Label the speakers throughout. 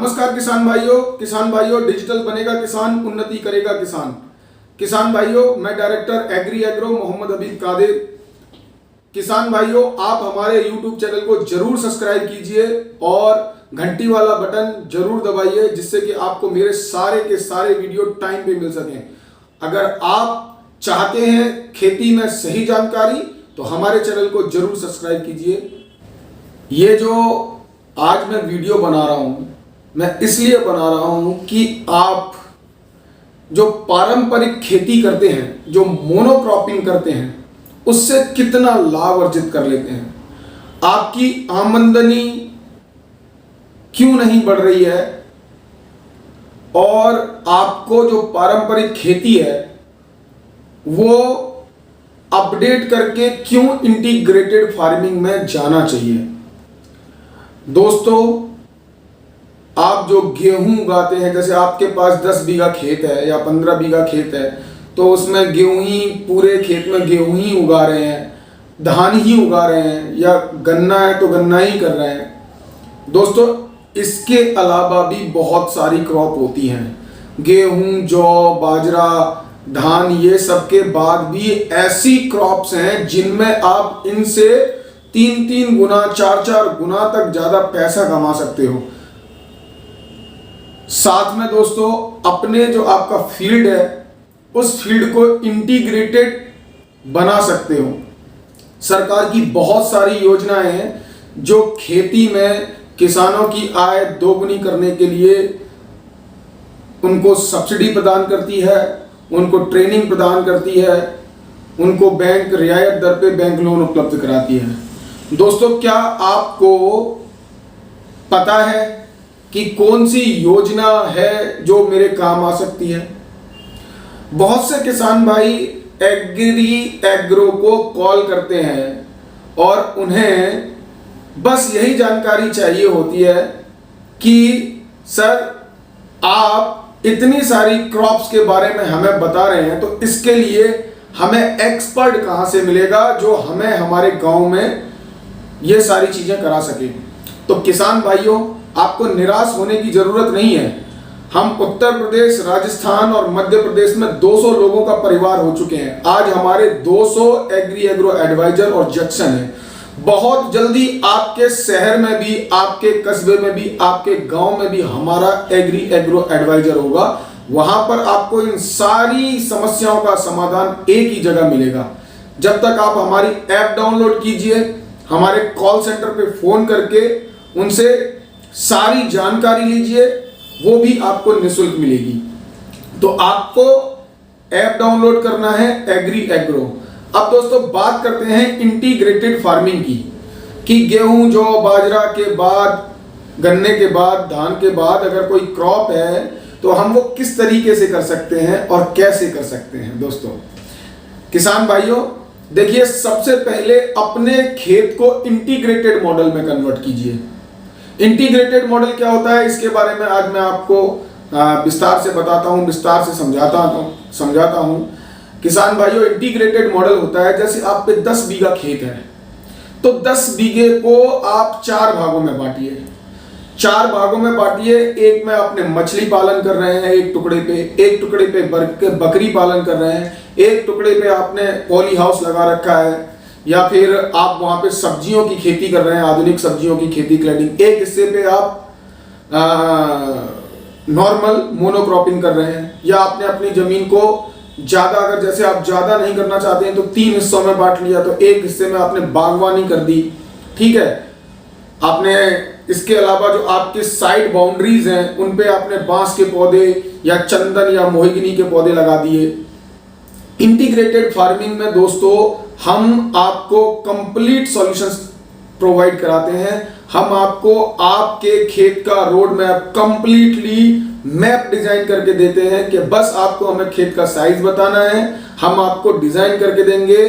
Speaker 1: नमस्कार किसान भाइयों डिजिटल बनेगा किसान, उन्नति करेगा किसान। किसान भाइयों, मैं डायरेक्टर एग्री एग्रो मोहम्मद हबीब कादिर। किसान भाइयों, आप हमारे YouTube चैनल को जरूर सब्सक्राइब कीजिए और घंटी वाला बटन जरूर दबाइए, जिससे कि आपको मेरे सारे के सारे वीडियो टाइम पे मिल सकें। अगर आप चाहते हैं खेती में सही जानकारी तो हमारे चैनल को जरूर सब्सक्राइब कीजिए। ये जो आज मैं वीडियो बना रहा हूं, मैं इसलिए बना रहा हूं कि आप जो पारंपरिक खेती करते हैं, जो मोनोक्रॉपिंग करते हैं, उससे कितना लाभ अर्जित कर लेते हैं। आपकी आमदनी क्यों नहीं बढ़ रही है और आपको जो पारंपरिक खेती है वो अपडेट करके क्यों इंटीग्रेटेड फार्मिंग में जाना चाहिए। दोस्तों, आप जो गेहूं उगाते हैं, जैसे आपके पास 10 बीघा खेत है या 15 बीघा खेत है, तो उसमें गेहूं ही, पूरे खेत में गेहूं ही उगा रहे हैं, धान ही उगा रहे हैं, या गन्ना है तो गन्ना ही कर रहे हैं। दोस्तों, इसके अलावा भी बहुत सारी क्रॉप होती हैं, गेहूं, जौ, बाजरा, धान, ये सब के बाद भी ऐसी क्रॉप्स हैं जिनमें आप इनसे 3-3 गुना, 4-4 गुना तक ज्यादा पैसा कमा सकते हो। साथ में दोस्तों, अपने जो आपका फील्ड है उस फील्ड को इंटीग्रेटेड बना सकते हो। सरकार की बहुत सारी योजनाएं हैं जो खेती में किसानों की आय दोगुनी करने के लिए उनको सब्सिडी प्रदान करती है, उनको ट्रेनिंग प्रदान करती है, उनको बैंक रियायत दर पे बैंक लोन उपलब्ध कराती है। दोस्तों, क्या आपको पता है कि कौन सी योजना है जो मेरे काम आ सकती है? बहुत से किसान भाई एग्री एग्रो को कॉल करते हैं और उन्हें बस यही जानकारी चाहिए होती है कि सर, आप इतनी सारी क्रॉप्स के बारे में हमें बता रहे हैं, तो इसके लिए हमें एक्सपर्ट कहां से मिलेगा जो हमें हमारे गांव में ये सारी चीजें करा सके। तो किसान भाइयों, आपको निराश होने की जरूरत नहीं है। हम उत्तर प्रदेश, राजस्थान और मध्य प्रदेश में 200 लोगों का परिवार हो चुके हैं। आज हमारे 200 एग्री एग्रो एडवाइजर और जंक्शन है। बहुत जल्दी आपके शहर में भी, आपके कस्बे में भी, आपके गांव में भी हमारा एग्री एग्रो एडवाइजर होगा। वहां पर आपको इन सारी समस्याओं का समाधान एक ही जगह मिलेगा। जब तक आप हमारी ऐप डाउनलोड कीजिए, हमारे कॉल सेंटर पे फोन करके उनसे सारी जानकारी लीजिए, वो भी आपको निःशुल्क मिलेगी। तो आपको ऐप डाउनलोड करना है एग्री एग्रो। अब दोस्तों, बात करते हैं इंटीग्रेटेड फार्मिंग की, कि गेहूं, जौ, बाजरा के बाद, गन्ने के बाद, धान के बाद अगर कोई क्रॉप है तो हम वो किस तरीके से कर सकते हैं और कैसे कर सकते हैं। दोस्तों किसान भाइयों, देखिए, सबसे पहले अपने खेत को इंटीग्रेटेड मॉडल में कन्वर्ट कीजिए। इंटीग्रेटेड मॉडल क्या होता है, इसके बारे में आज मैं आपको विस्तार से बताता हूं, विस्तार से समझाता हूं। किसान भाइयों, इंटीग्रेटेड मॉडल होता है, जैसे आप पे 10 बीघा खेत है तो 10 बीघे को आप 4 भागों में बांटिए। 4 भागों में बांटिए। एक में आपने मछली पालन कर रहे हैं, एक टुकड़े पे बकरी पालन कर रहे हैं, एक टुकड़े पे आपने पॉली हाउस लगा रखा है, या फिर आप वहां पे सब्जियों की खेती कर रहे हैं, आधुनिक सब्जियों की खेती, क्लैडिंग। एक हिस्से पे आप नॉर्मल मोनोक्रॉपिंग कर रहे हैं, या आपने अपनी जमीन को ज्यादा, अगर जैसे आप ज्यादा नहीं करना चाहते हैं तो 3 हिस्सों में बांट लिया, तो एक हिस्से में आपने बागवानी कर दी। ठीक है, आपने इसके अलावा जो आपके साइड बाउंड्रीज हैं उन पे आपने बांस के पौधे या चंदन या मोहिगनी के पौधे लगा दिए। इंटीग्रेटेड फार्मिंग में दोस्तों हम आपको कंप्लीट सॉल्यूशंस प्रोवाइड कराते हैं। हम आपको आपके खेत का road map, completely map design करके देते हैं कि बस आपको हमें खेत का साइज बताना है, हम आपको डिजाइन करके देंगे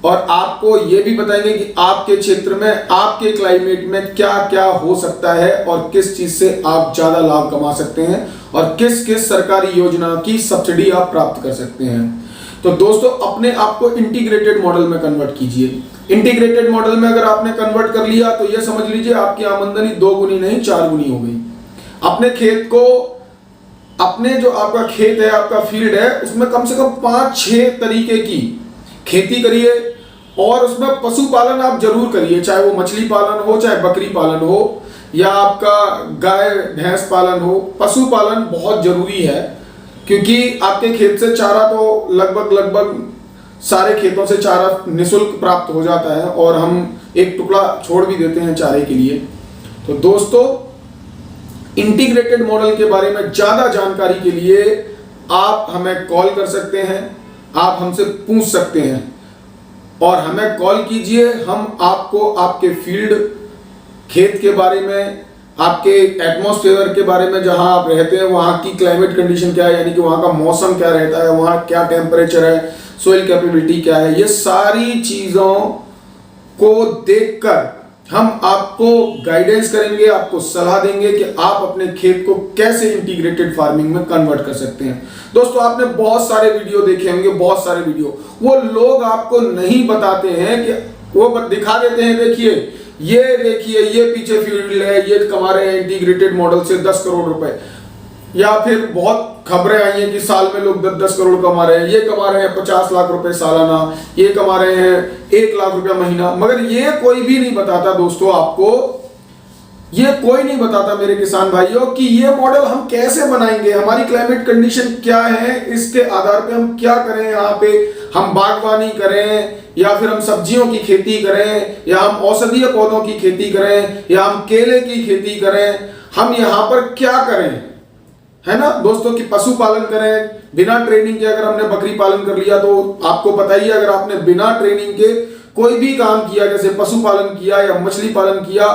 Speaker 1: और आपको यह भी बताएंगे कि आपके क्षेत्र में, आपके क्लाइमेट में क्या क्या हो सकता है और किस चीज से आप ज्यादा लाभ कमा सकते हैं और किस किस सरकारी योजना की सब्सिडी आप प्राप्त कर सकते हैं। तो दोस्तों, अपने आप को इंटीग्रेटेड मॉडल में कन्वर्ट कीजिए। इंटीग्रेटेड मॉडल में अगर आपने कन्वर्ट कर लिया तो यह समझ लीजिए आपकी आमदनी 2 गुनी नहीं 4 गुनी हो गई। अपने खेत को, अपने जो आपका खेत है, आपका फील्ड है, उसमें कम से कम 5-6 तरीके की खेती करिए और उसमें पशुपालन आप जरूर करिए, चाहे वो मछली पालन हो, चाहे बकरी पालन हो, या आपका गाय भैंस पालन हो। पशुपालन बहुत जरूरी है क्योंकि आपके खेत से चारा तो लगभग सारे खेतों से चारा निःशुल्क प्राप्त हो जाता है और हम एक टुकड़ा छोड़ भी देते हैं चारे के लिए। तो दोस्तों, इंटीग्रेटेड मॉडल के बारे में ज्यादा जानकारी के लिए आप हमें कॉल कर सकते हैं, आप हमसे पूछ सकते हैं और हमें कॉल कीजिए। हम आपको आपके फील्ड, खेत के बारे में, आपके एटमॉस्फेयर के बारे में, जहां आप रहते हैं वहां की क्लाइमेट कंडीशन क्या है, यानी कि वहां का मौसम क्या रहता है, वहां क्या टेम्परेचर है, सोइल कैपेबिलिटी क्या है, ये सारी चीजों को देखकर हम आपको गाइडेंस करेंगे, आपको सलाह देंगे कि आप अपने खेत को कैसे इंटीग्रेटेड फार्मिंग में कन्वर्ट कर सकते हैं। दोस्तों, आपने बहुत सारे वीडियो देखे होंगे, बहुत सारे वीडियो, वो लोग आपको नहीं बताते हैं कि वो दिखा देते हैं, देखिए ये पीछे फील्ड है, ये कमा रहे हैं इंटीग्रेटेड मॉडल से 10 करोड़ रुपए, या फिर बहुत खबरें आई हैं कि साल में लोग 10-10 करोड़ कमा रहे हैं, ये कमा रहे हैं 50 लाख रुपए सालाना, ये कमा रहे हैं 1 लाख रुपया महीना। मगर ये कोई भी नहीं बताता दोस्तों, आपको ये कोई नहीं बताता मेरे किसान भाइयों कि ये मॉडल हम कैसे बनाएंगे, हमारी क्लाइमेट कंडीशन क्या है, इसके आधार पे हम क्या करें, यहाँ पे हम बागवानी करें या फिर हम सब्जियों की खेती करें या हम औषधीय पौधों की खेती करें या हम केले की खेती करें, हम यहाँ पर क्या करें, है ना दोस्तों। कि पशुपालन करें बिना ट्रेनिंग के। अगर हमने बकरी पालन कर लिया तो आपको पता ही है, अगर आपने बिना ट्रेनिंग के कोई भी काम किया, जैसे पशुपालन किया या मछली पालन किया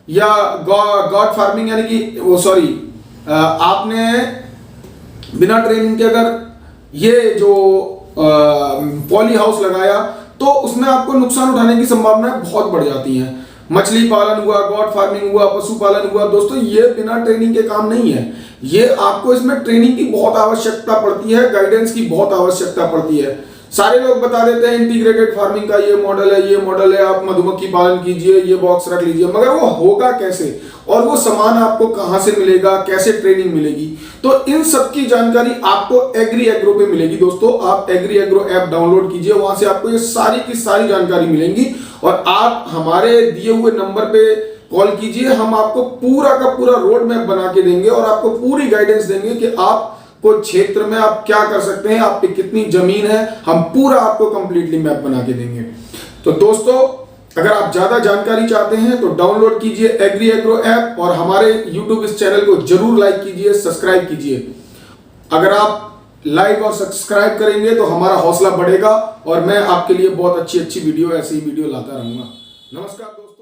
Speaker 1: या गॉड फार्मिंग, यानी कि वो सॉरी आपने बिना ट्रेनिंग के अगर ये जो पॉली हाउस लगाया तो उसमें आपको नुकसान उठाने की संभावनाएं बहुत बढ़ जाती हैं। मछली पालन हुआ, गॉड फार्मिंग हुआ, पशुपालन हुआ, दोस्तों ये बिना ट्रेनिंग के काम नहीं है। ये आपको इसमें ट्रेनिंग की बहुत आवश्यकता पड़ती है, गाइडेंस की बहुत आवश्यकता पड़ती है। सारे लोग बता देते हैं इंटीग्रेटेड फार्मिंग का ये मॉडल है, ये मॉडल है, आप मधुमक्खी पालन कीजिए, ये बॉक्स रख लीजिए, मगर वो होगा कैसे और वो सामान आपको कहां से मिलेगा, कैसे ट्रेनिंग मिलेगी। तो इन सब की जानकारी आपको एग्री एग्रो पे मिलेगी दोस्तों। आप एग्री एग्रो ऐप डाउनलोड कीजिए, वहां से आपको ये सारी की सारी जानकारी मिलेंगी और आप हमारे दिए हुए नंबर पे कॉल कीजिए। हम आपको पूरा का पूरा रोड मैप बना के देंगे और आपको पूरी गाइडेंस देंगे कि आप को क्षेत्र में आप क्या कर सकते हैं, आप पे कितनी जमीन है, हम पूरा आपको कंप्लीटली मैप बना के देंगे। तो दोस्तों, अगर आप ज्यादा जानकारी चाहते हैं तो डाउनलोड कीजिए एग्री एग्रो ऐप और हमारे यूट्यूब इस चैनल को जरूर लाइक कीजिए, सब्सक्राइब कीजिए। अगर आप लाइक और सब्सक्राइब करेंगे तो हमारा हौसला बढ़ेगा और मैं आपके लिए बहुत अच्छी वीडियो, ऐसी वीडियो लाता रहूंगा। नमस्कार दोस्तों।